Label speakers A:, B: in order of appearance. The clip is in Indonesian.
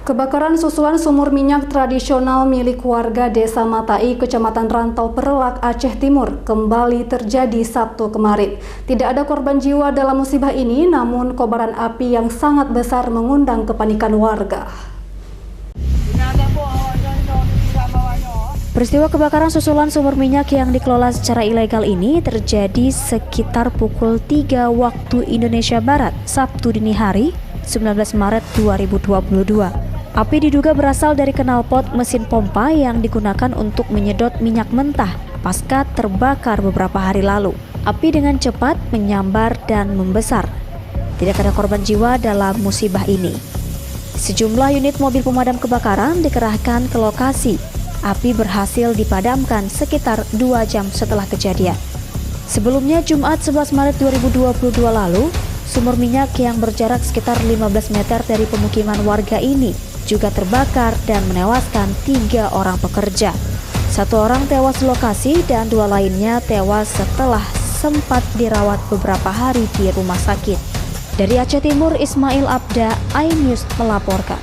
A: Kebakaran susulan sumur minyak tradisional milik warga Desa Matai, Kecamatan Rantau Perelak, Aceh Timur kembali terjadi Sabtu kemarin. Tidak ada korban jiwa dalam musibah ini, namun kobaran api yang sangat besar mengundang kepanikan warga.
B: Peristiwa kebakaran susulan sumur minyak yang dikelola secara ilegal ini terjadi sekitar pukul 3 waktu Indonesia Barat, Sabtu dini hari, 19 Maret 2022. Api diduga berasal dari knalpot mesin pompa yang digunakan untuk menyedot minyak mentah pasca terbakar beberapa hari lalu. Api dengan cepat menyambar dan membesar. Tidak ada korban jiwa dalam musibah ini. Sejumlah unit mobil pemadam kebakaran dikerahkan ke lokasi. Api berhasil dipadamkan sekitar 2 jam setelah kejadian. Sebelumnya Jumat 11 Maret 2022 lalu, sumur minyak yang berjarak sekitar 15 meter dari pemukiman warga ini juga terbakar dan menewaskan 3 orang pekerja. 1 orang tewas di lokasi dan 2 lainnya tewas setelah sempat dirawat beberapa hari di rumah sakit. Dari Aceh Timur, Ismail Abda, iNews melaporkan.